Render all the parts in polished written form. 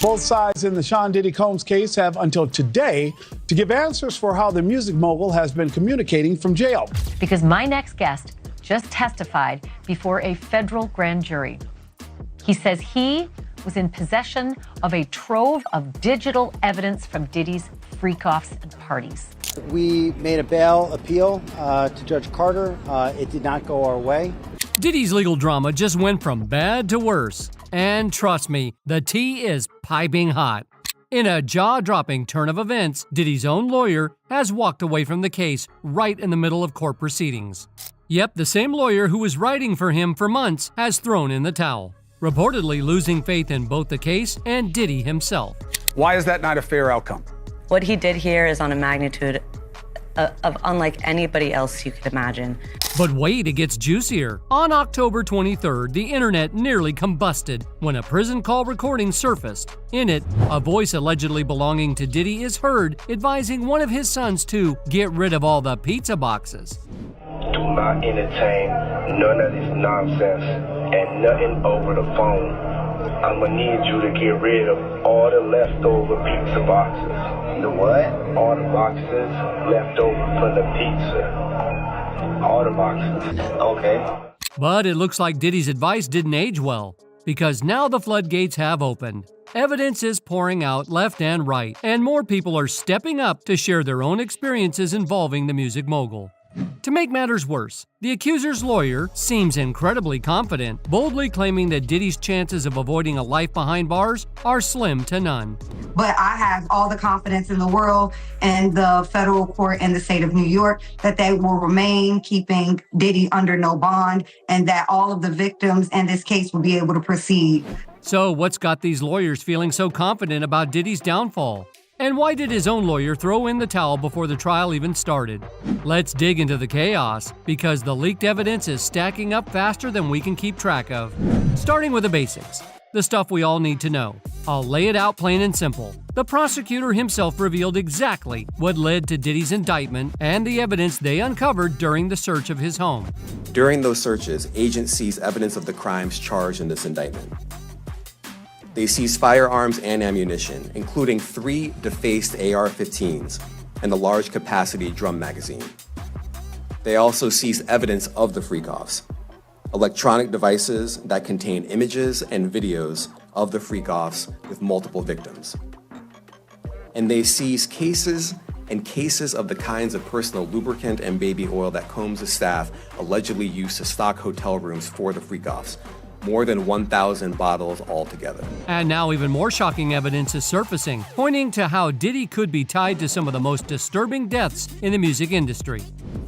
Both sides in the Sean Diddy Combs case have until today to give answers for how the music mogul has been communicating from jail. Because my next guest just testified before a federal grand jury. He says he was in possession of a trove of digital evidence from Diddy's freak-offs and parties. We made a bail appeal to Judge Carter. It did not go our way. Diddy's legal drama just went from bad to worse. And trust me, the tea is piping hot. In a jaw-dropping turn of events, Diddy's own lawyer has walked away from the case right in the middle of court proceedings. Yep, the same lawyer who was writing for him for months has thrown in the towel, reportedly losing faith in both the case and Diddy himself. Why is that not a fair outcome? What he did here is on a magnitude of unlike anybody else you could imagine. But wait, it gets juicier. On October 23rd, the internet nearly combusted when a prison call recording surfaced. In it, a voice allegedly belonging to Diddy is heard advising one of his sons to get rid of all the pizza boxes. Do not entertain none of this nonsense and nothing over the phone. I'm gonna need you to get rid of all the leftover pizza boxes. The what? All the boxes left over from the pizza. All the boxes. Okay. But it looks like Diddy's advice didn't age well, because now the floodgates have opened. Evidence is pouring out left and right, and more people are stepping up to share their own experiences involving the music mogul. To make matters worse, the accuser's lawyer seems incredibly confident, boldly claiming that Diddy's chances of avoiding a life behind bars are slim to none. But I have all the confidence in the world and the federal court in the state of New York that they will remain keeping Diddy under no bond and that all of the victims in this case will be able to proceed. So what's got these lawyers feeling so confident about Diddy's downfall? And why did his own lawyer throw in the towel before the trial even started? Let's dig into the chaos, because the leaked evidence is stacking up faster than we can keep track of. Starting with the basics, the stuff we all need to know. I'll lay it out plain and simple. The prosecutor himself revealed exactly what led to Diddy's indictment and the evidence they uncovered during the search of his home. During those searches, agents seized evidence of the crimes charged in this indictment. They seized firearms and ammunition, including 3 defaced AR-15s and a large-capacity drum magazine. They also seized evidence of the freak-offs, electronic devices that contain images and videos of the freak-offs with multiple victims. And they seized cases and cases of the kinds of personal lubricant and baby oil that Combs' staff allegedly used to stock hotel rooms for the freak-offs. More than 1,000 bottles altogether. And now even more shocking evidence is surfacing, pointing to how Diddy could be tied to some of the most disturbing deaths in the music industry.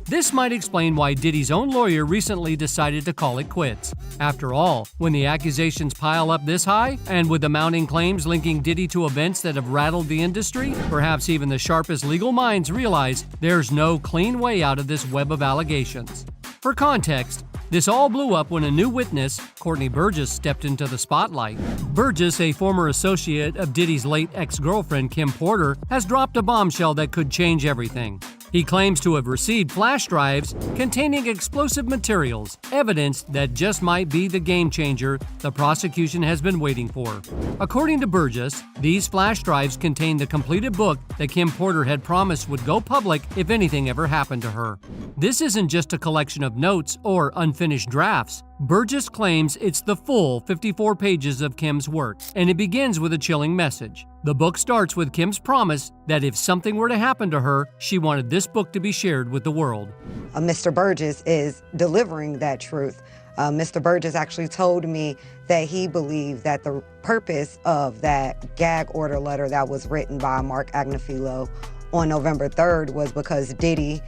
This might explain why Diddy's own lawyer recently decided to call it quits. After all, when the accusations pile up this high, and with the mounting claims linking Diddy to events that have rattled the industry, perhaps even the sharpest legal minds realize there's no clean way out of this web of allegations. For context, this all blew up when a new witness, Courtney Burgess, stepped into the spotlight. Burgess, a former associate of Diddy's late ex-girlfriend Kim Porter, has dropped a bombshell that could change everything. He claims to have received flash drives containing explosive materials, evidence that just might be the game changer the prosecution has been waiting for. According to Burgess, these flash drives contain the completed book that Kim Porter had promised would go public if anything ever happened to her. This isn't just a collection of notes or unfinished drafts. Burgess claims it's the full 54 pages of Kim's work, and it begins with a chilling message. The book starts with Kim's promise that if something were to happen to her, she wanted this book to be shared with the world. Mr. Burgess is delivering that truth. Mr. Burgess actually told me that he believed that the purpose of that gag order letter that was written by Mark Agnifilo on November 3rd was because Diddy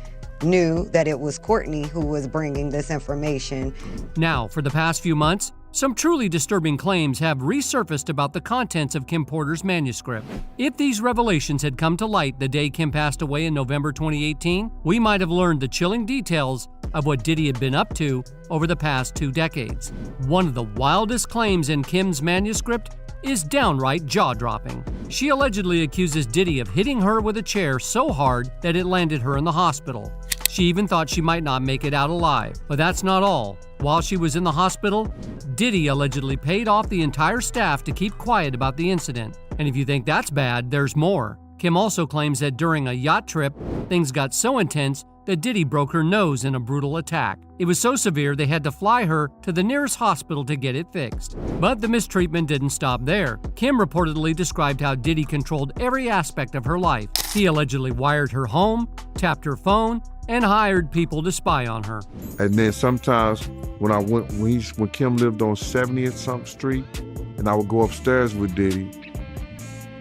knew that it was Courtney who was bringing this information. Now, for the past few months, some truly disturbing claims have resurfaced about the contents of Kim Porter's manuscript. If these revelations had come to light the day Kim passed away in November 2018, we might have learned the chilling details of what Diddy had been up to over the past 2 decades. One of the wildest claims in Kim's manuscript is downright jaw-dropping. She allegedly accuses Diddy of hitting her with a chair so hard that it landed her in the hospital. She even thought she might not make it out alive. But that's not all. While she was in the hospital, Diddy allegedly paid off the entire staff to keep quiet about the incident. And if you think that's bad, there's more. Kim also claims that during a yacht trip, things got so intense that Diddy broke her nose in a brutal attack. It was so severe they had to fly her to the nearest hospital to get it fixed. But the mistreatment didn't stop there. Kim reportedly described how Diddy controlled every aspect of her life. He allegedly wired her home, tapped her phone, and hired people to spy on her. And then sometimes when Kim lived on 70th something street, and I would go upstairs with Diddy,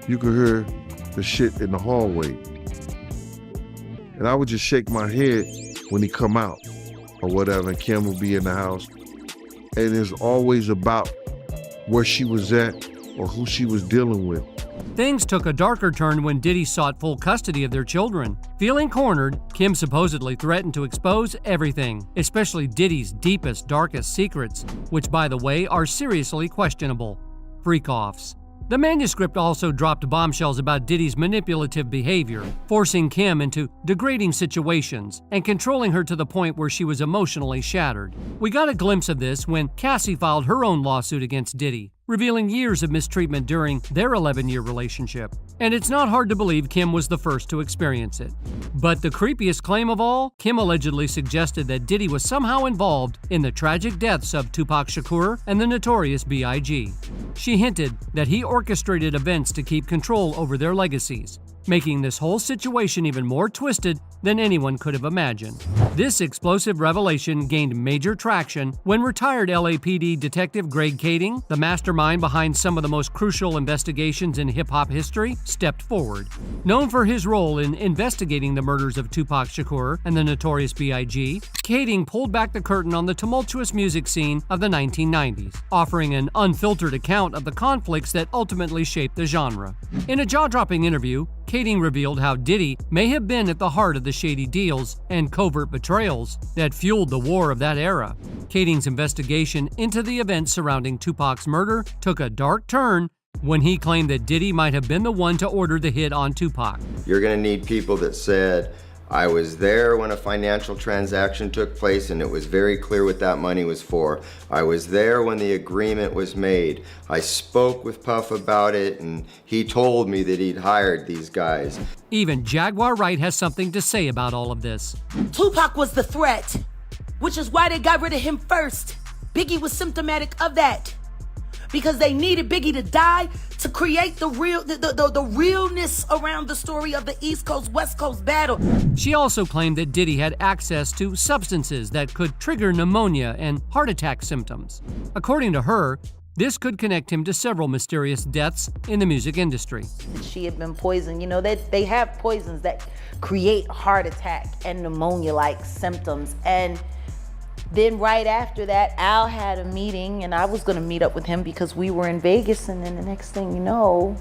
you could hear the shit in the hallway. And I would just shake my head when he come out or whatever, and Kim would be in the house. And it's always about where she was at or who she was dealing with. Things took a darker turn when Diddy sought full custody of their children. Feeling cornered, Kim supposedly threatened to expose everything, especially Diddy's deepest, darkest secrets, which, by the way, are seriously questionable. Freak-offs. The manuscript also dropped bombshells about Diddy's manipulative behavior, forcing Kim into degrading situations and controlling her to the point where she was emotionally shattered. We got a glimpse of this when Cassie filed her own lawsuit against Diddy, revealing years of mistreatment during their 11-year relationship. And it's not hard to believe Kim was the first to experience it. But the creepiest claim of all, Kim allegedly suggested that Diddy was somehow involved in the tragic deaths of Tupac Shakur and the Notorious B.I.G. She hinted that he orchestrated events to keep control over their legacies, making this whole situation even more twisted than anyone could have imagined. This explosive revelation gained major traction when retired LAPD Detective Greg Kading, the mastermind behind some of the most crucial investigations in hip-hop history, stepped forward. Known for his role in investigating the murders of Tupac Shakur and the Notorious B.I.G., Kading pulled back the curtain on the tumultuous music scene of the 1990s, offering an unfiltered account of the conflicts that ultimately shaped the genre. In a jaw-dropping interview, Kading revealed how Diddy may have been at the heart of the shady deals and covert betrayals that fueled the war of that era. Kading's investigation into the events surrounding Tupac's murder took a dark turn when he claimed that Diddy might have been the one to order the hit on Tupac. You're gonna need people that said, I was there when a financial transaction took place and it was very clear what that money was for. I was there when the agreement was made. I spoke with Puff about it and he told me that he'd hired these guys. Even Jaguar Wright has something to say about all of this. Tupac was the threat, which is why they got rid of him first. Biggie was symptomatic of that, because they needed Biggie to die to create the realness around the story of the East Coast West Coast battle. She also claimed that Diddy had access to substances that could trigger pneumonia and heart attack symptoms. According to her, this could connect him to several mysterious deaths in the music industry. She had been poisoned. You know, they have poisons that create heart attack and pneumonia-like symptoms. And then right after that, Al had a meeting, and I was going to meet up with him because we were in Vegas, and then the next thing you know...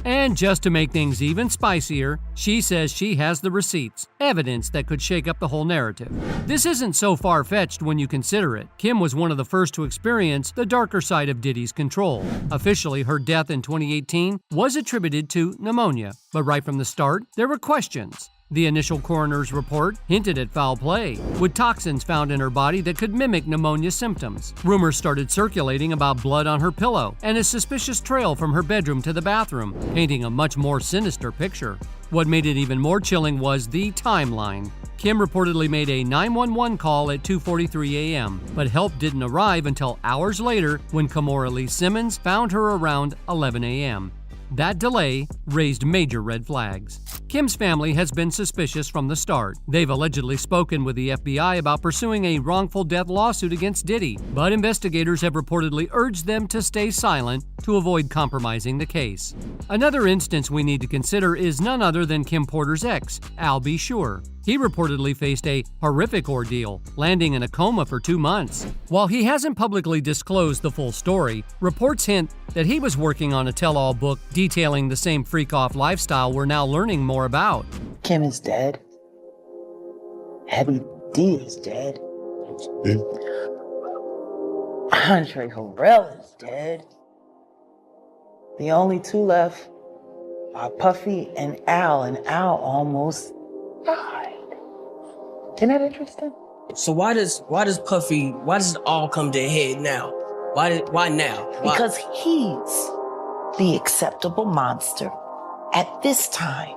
And just to make things even spicier, she says she has the receipts, evidence that could shake up the whole narrative. This isn't so far-fetched when you consider it. Kim was one of the first to experience the darker side of Diddy's control. Officially, her death in 2018 was attributed to pneumonia, but right from the start, there were questions. The initial coroner's report hinted at foul play, with toxins found in her body that could mimic pneumonia symptoms. Rumors started circulating about blood on her pillow and a suspicious trail from her bedroom to the bathroom, painting a much more sinister picture. What made it even more chilling was the timeline. Kim reportedly made a 911 call at 2:43 a.m., but help didn't arrive until hours later when Kamora Lee Simmons found her around 11 a.m. That delay raised major red flags. Kim's family has been suspicious from the start. They've allegedly spoken with the FBI about pursuing a wrongful death lawsuit against Diddy, but investigators have reportedly urged them to stay silent to avoid compromising the case. Another instance we need to consider is none other than Kim Porter's ex, Al B. Sure. He reportedly faced a horrific ordeal, landing in a coma for 2 months. While he hasn't publicly disclosed the full story, reports hint that he was working on a tell-all book detailing the same freak-off lifestyle we're now learning more about. Kim is dead. Heavy D is dead. Yeah. Andre Harrell is dead. The only two left are Puffy and Al almost died. Isn't that interesting? So why does it all come to a head now? Why now? Why? Because he's the acceptable monster at this time,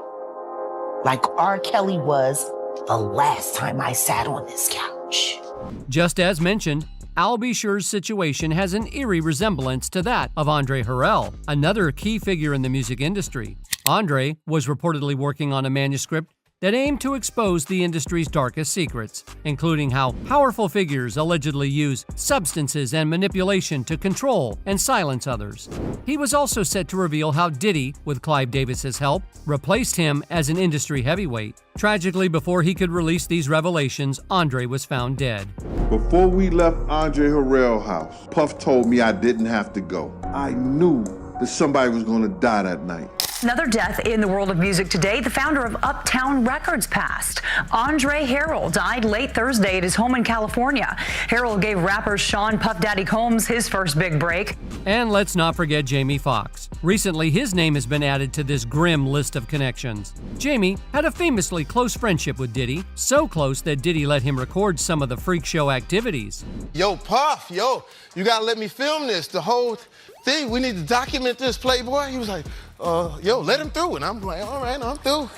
like R. Kelly was the last time I sat on this couch. Just as mentioned, Al B. Sure's situation has an eerie resemblance to that of Andre Harrell, another key figure in the music industry. Andre was reportedly working on a manuscript that aimed to expose the industry's darkest secrets, including how powerful figures allegedly use substances and manipulation to control and silence others. He was also set to reveal how Diddy, with Clive Davis's help, replaced him as an industry heavyweight. Tragically, before he could release these revelations, Andre was found dead. Before we left Andre Harrell's house, Puff told me I didn't have to go. I knew that somebody was gonna die that night. Another death in the world of music today. The founder of Uptown Records passed. Andre Harrell died late Thursday at his home in California. Harrell gave rapper Sean Puff Daddy Combs his first big break. And let's not forget Jamie Foxx. Recently, his name has been added to this grim list of connections. Jamie had a famously close friendship with Diddy, so close that Diddy let him record some of the freak show activities. Yo, Puff, yo, you gotta let me film this, the whole thing. We need to document this, Playboy. He was like, yo, let him through. And I'm like, all right, I'm through.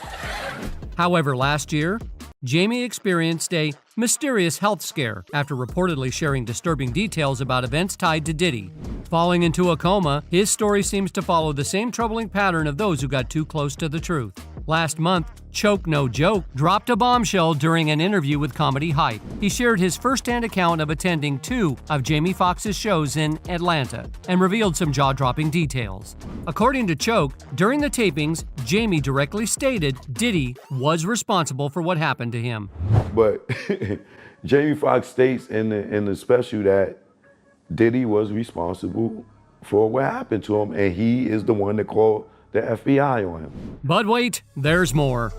However, last year, Jamie experienced a mysterious health scare after reportedly sharing disturbing details about events tied to Diddy. Falling into a coma, his story seems to follow the same troubling pattern of those who got too close to the truth. Last month, Choke No Joke dropped a bombshell during an interview with Comedy Hype. He shared his first-hand account of attending 2 of Jamie Foxx's shows in Atlanta and revealed some jaw-dropping details. According to Choke, during the tapings, Jamie directly stated Diddy was responsible for what happened to him. But Jamie Foxx states in the special that Diddy was responsible for what happened to him, and he is the one that called the FBI on him. But wait, there's more.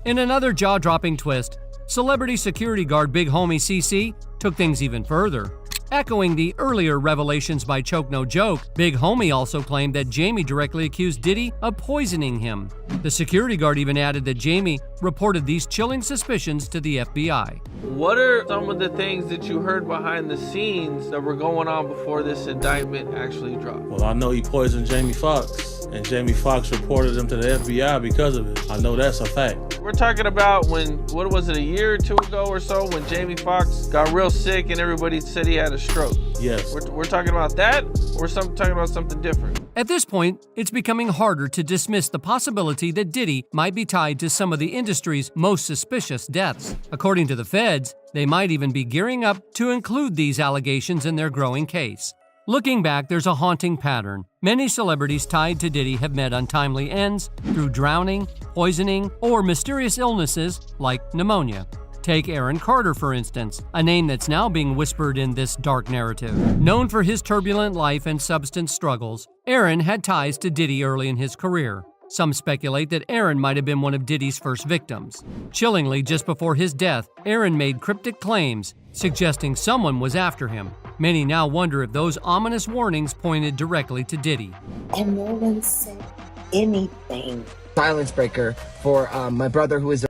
In another jaw-dropping twist, celebrity security guard Big Homie CC took things even further. Echoing the earlier revelations by Choke No Joke, Big Homie also claimed that Jamie directly accused Diddy of poisoning him. The security guard even added that Jamie reported these chilling suspicions to the FBI. What are some of the things that you heard behind the scenes that were going on before this indictment actually dropped? Well, I know he poisoned Jamie Foxx, and Jamie Foxx reported him to the FBI because of it. I know that's a fact. We're talking about when, what was it, a year or 2 ago or so, when Jamie Foxx got real sick and everybody said he had a stroke. Yes. We're talking about that, or we're talking about something different? At this point, it's becoming harder to dismiss the possibility that Diddy might be tied to some of the industry's most suspicious deaths. According to the feds, they might even be gearing up to include these allegations in their growing case. Looking back, there's a haunting pattern. Many celebrities tied to Diddy have met untimely ends through drowning, poisoning, or mysterious illnesses like pneumonia. Take Aaron Carter, for instance, a name that's now being whispered in this dark narrative. Known for his turbulent life and substance struggles, Aaron had ties to Diddy early in his career. Some speculate that Aaron might have been one of Diddy's first victims. Chillingly, just before his death, Aaron made cryptic claims, suggesting someone was after him. Many now wonder if those ominous warnings pointed directly to Diddy. And no one said anything. Silence breaker for my brother, who is a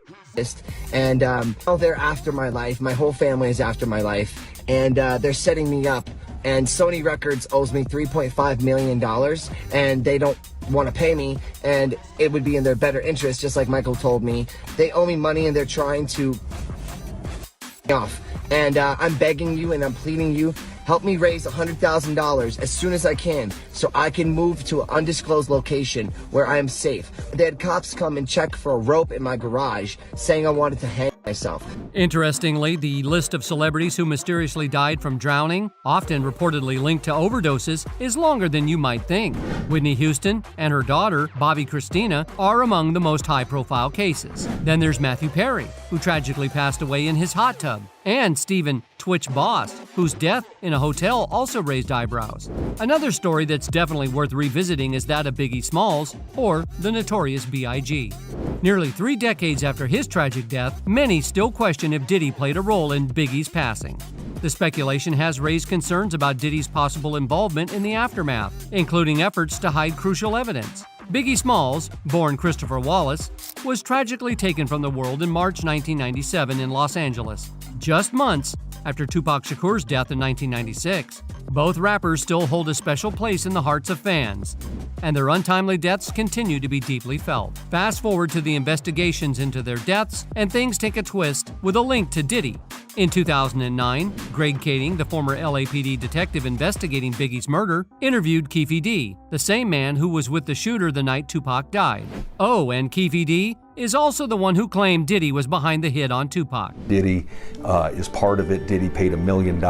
and they're after my life. My whole family is after my life, and they're setting me up. And Sony Records owes me $3.5 million, and they don't want to pay me, and it would be in their better interest, just like Michael told me. They owe me money, and they're trying to off. And I'm begging you, and I'm pleading you, help me raise $100,000 as soon as I can so I can move to an undisclosed location where I am safe. They had cops come and check for a rope in my garage, saying I wanted to hang myself. Interestingly, the list of celebrities who mysteriously died from drowning, often reportedly linked to overdoses, is longer than you might think. Whitney Houston and her daughter, Bobby Christina, are among the most high-profile cases. Then there's Matthew Perry, who tragically passed away in his hot tub, and Stephen Twitch Boss, whose death in a hotel also raised eyebrows. Another story that's definitely worth revisiting is that of Biggie Smalls, or the notorious B.I.G. Nearly 3 decades after his tragic death, many still question if Diddy played a role in Biggie's passing. The speculation has raised concerns about Diddy's possible involvement in the aftermath, including efforts to hide crucial evidence. Biggie Smalls, born Christopher Wallace, was tragically taken from the world in March 1997 in Los Angeles, just months after Tupac Shakur's death in 1996. Both rappers still hold a special place in the hearts of fans, and their untimely deaths continue to be deeply felt. Fast forward to the investigations into their deaths, and things take a twist with a link to Diddy. In 2009, Greg Kading, the former LAPD detective investigating Biggie's murder, interviewed Keefe D, the same man who was with the shooter the night Tupac died. Oh, and Keefe D is also the one who claimed Diddy was behind the hit on Tupac. Diddy is part of it. Diddy paid $1 million.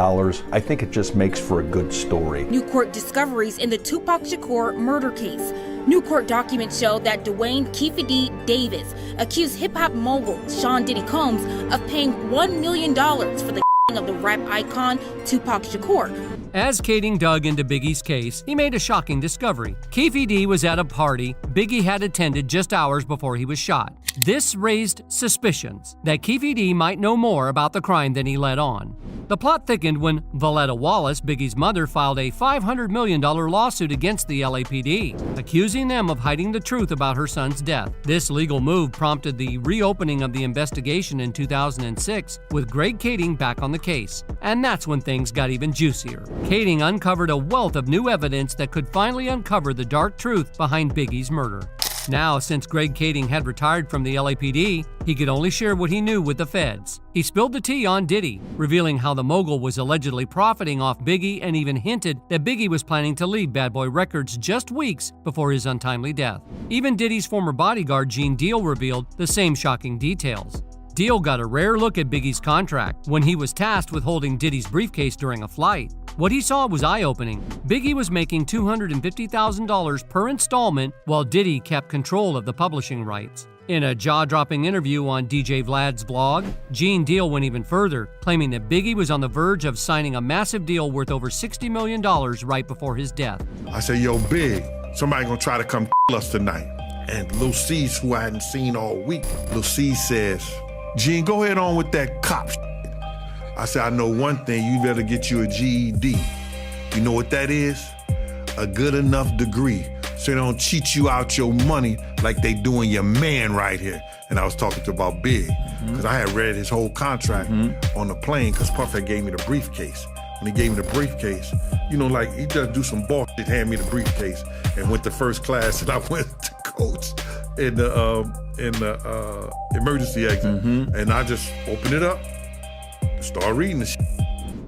I think it just makes for a good story. New court discoveries in the Tupac Shakur murder case. New court documents show that Dwayne Keefe D. Davis accused hip-hop mogul Sean Diddy Combs of paying $1 million for the of the rap icon Tupac Shakur. As Kading dug into Biggie's case, he made a shocking discovery. Keefe D was at a party Biggie had attended just hours before he was shot. This raised suspicions that Keefe D might know more about the crime than he let on. The plot thickened when Valletta Wallace, Biggie's mother, filed a $500 million lawsuit against the LAPD, accusing them of hiding the truth about her son's death. This legal move prompted the reopening of the investigation in 2006, with Greg Kading back on the case. And that's when things got even juicier. Kading uncovered a wealth of new evidence that could finally uncover the dark truth behind Biggie's murder. Now, since Greg Kading had retired from the LAPD, he could only share what he knew with the feds. He spilled the tea on Diddy, revealing how the mogul was allegedly profiting off Biggie and even hinted that Biggie was planning to leave Bad Boy Records just weeks before his untimely death. Even Diddy's former bodyguard, Gene Deal, revealed the same shocking details. Deal got a rare look at Biggie's contract when he was tasked with holding Diddy's briefcase during a flight. What he saw was eye-opening. Biggie was making $250,000 per installment while Diddy kept control of the publishing rights. In a jaw-dropping interview on DJ Vlad's vlog, Gene Deal went even further, claiming that Biggie was on the verge of signing a massive deal worth over $60 million right before his death. I said, yo, Big, somebody gonna try to come kill us tonight. And Lil C's, who I hadn't seen all week, Lil C says, Gene, go ahead on with that cop shit. I said, I know one thing, you better get you a GED. You know what that is? A good enough degree, so they don't cheat you out your money like they doing your man right here. And I was talking to about Big, because I had read his whole contract on the plane, because Puff had gave me the briefcase. When he gave me the briefcase, you know, like, he just do some bullshit, hand me the briefcase, and went to first class, and I went to coach in the emergency exit, and I just opened it up, start reading the shit.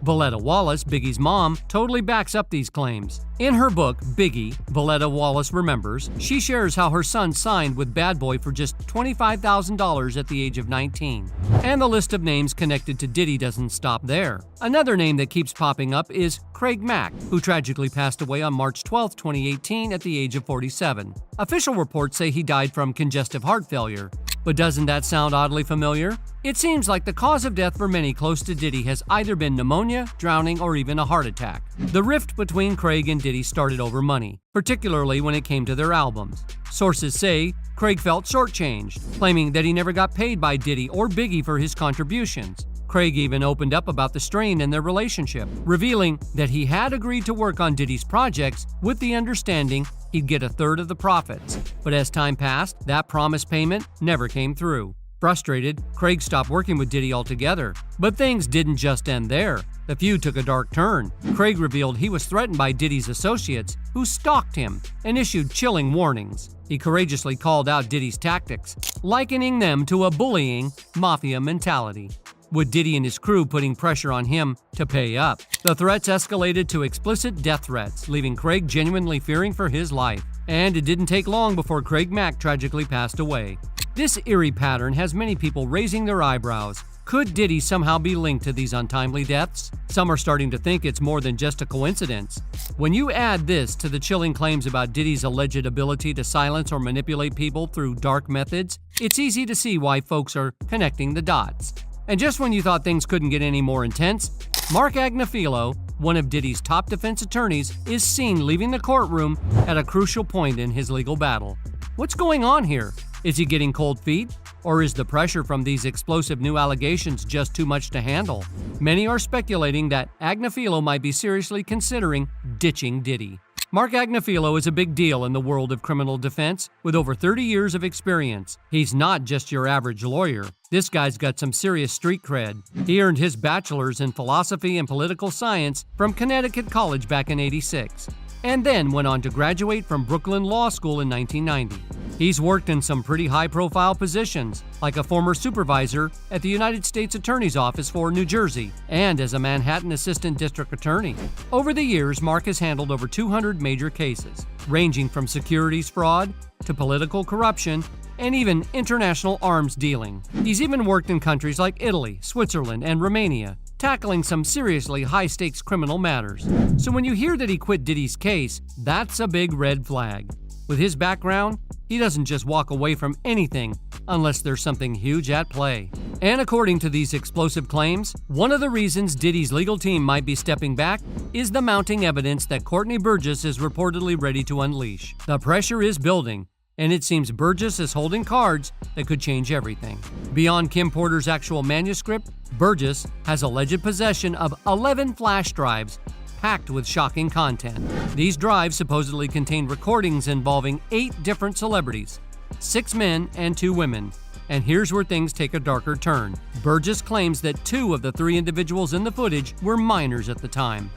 Valletta Wallace, Biggie's mom, totally backs up these claims. In her book, Biggie, Valletta Wallace Remembers, she shares how her son signed with Bad Boy for just $25,000 at the age of 19. And the list of names connected to Diddy doesn't stop there. Another name that keeps popping up is Craig Mack, who tragically passed away on March 12, 2018 at the age of 47. Official reports say he died from congestive heart failure. But doesn't that sound oddly familiar? It seems like the cause of death for many close to Diddy has either been pneumonia, drowning, or even a heart attack. The rift between Craig and Diddy started over money, particularly when it came to their albums. Sources say Craig felt shortchanged, claiming that he never got paid by Diddy or Biggie for his contributions. Craig even opened up about the strain in their relationship, revealing that he had agreed to work on Diddy's projects with the understanding he'd get a third of the profits. But as time passed, that promised payment never came through. Frustrated, Craig stopped working with Diddy altogether. But things didn't just end there. The feud took a dark turn. Craig revealed he was threatened by Diddy's associates, who stalked him and issued chilling warnings. He courageously called out Diddy's tactics, likening them to a bullying mafia mentality, with Diddy and his crew putting pressure on him to pay up. The threats escalated to explicit death threats, leaving Craig genuinely fearing for his life. And it didn't take long before Craig Mack tragically passed away. This eerie pattern has many people raising their eyebrows. Could Diddy somehow be linked to these untimely deaths? Some are starting to think it's more than just a coincidence. When you add this to the chilling claims about Diddy's alleged ability to silence or manipulate people through dark methods, it's easy to see why folks are connecting the dots. And just when you thought things couldn't get any more intense, Mark Agnafilo, one of Diddy's top defense attorneys, is seen leaving the courtroom at a crucial point in his legal battle. What's going on here? Is he getting cold feet? Or is the pressure from these explosive new allegations just too much to handle? Many are speculating that Agnafilo might be seriously considering ditching Diddy. Mark Agnifilo is a big deal in the world of criminal defense with over 30 years of experience. He's not just your average lawyer. This guy's got some serious street cred. He earned his bachelor's in philosophy and political science from Connecticut College back in '86, and then went on to graduate from Brooklyn Law School in 1990. He's worked in some pretty high-profile positions, like a former supervisor at the United States Attorney's Office for New Jersey and as a Manhattan Assistant District Attorney. Over the years, Mark has handled over 200 major cases, ranging from securities fraud to political corruption and even international arms dealing. He's even worked in countries like Italy, Switzerland, and Romania, tackling some seriously high-stakes criminal matters. So when you hear that he quit Diddy's case, that's a big red flag. With his background, he doesn't just walk away from anything unless there's something huge at play. And according to these explosive claims, one of the reasons Diddy's legal team might be stepping back is the mounting evidence that Courtney Burgess is reportedly ready to unleash. The pressure is building, and it seems Burgess is holding cards that could change everything. Beyond Kim Porter's actual manuscript, Burgess has alleged possession of 11 flash drives packed with shocking content. These drives supposedly contain recordings involving 8 different celebrities, 6 men and 2 women. And here's where things take a darker turn. Burgess claims that 2 of the 3 individuals in the footage were minors at the time.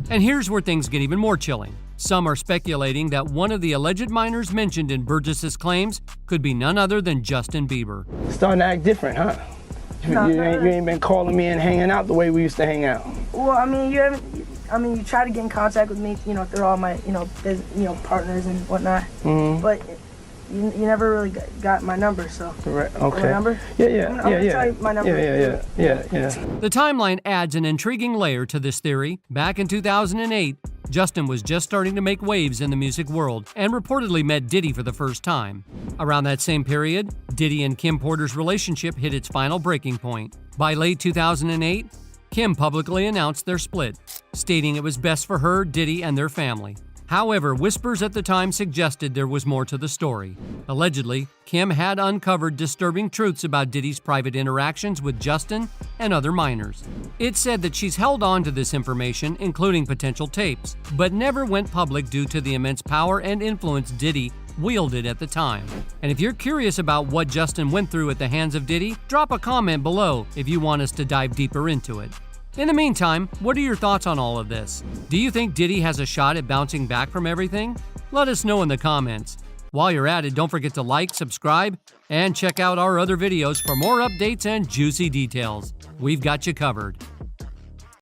And here's where things get even more chilling. Some are speculating that one of the alleged minors mentioned in Burgess's claims could be none other than Justin Bieber. Starting to act different, huh? You ain't been calling me and hanging out the way we used to hang out. Well, I mean, you try to get in contact with me, through all my, partners and whatnot. Mm-hmm. But you never really got my number, so. Right. Okay. My number? Yeah. I'm gonna tell you my number. Yeah. The timeline adds an intriguing layer to this theory. Back in 2008, Justin was just starting to make waves in the music world and reportedly met Diddy for the first time. Around that same period, Diddy and Kim Porter's relationship hit its final breaking point. By late 2008, Kim publicly announced their split, stating it was best for her, Diddy, and their family. However, whispers at the time suggested there was more to the story. Allegedly, Kim had uncovered disturbing truths about Diddy's private interactions with Justin and other minors. It said that she's held on to this information, including potential tapes, but never went public due to the immense power and influence Diddy wielded at the time. And if you're curious about what Justin went through at the hands of Diddy, drop a comment below if you want us to dive deeper into it. In the meantime, what are your thoughts on all of this? Do you think Diddy has a shot at bouncing back from everything? Let us know in the comments. While you're at it, don't forget to like, subscribe, and check out our other videos for more updates and juicy details. We've got you covered.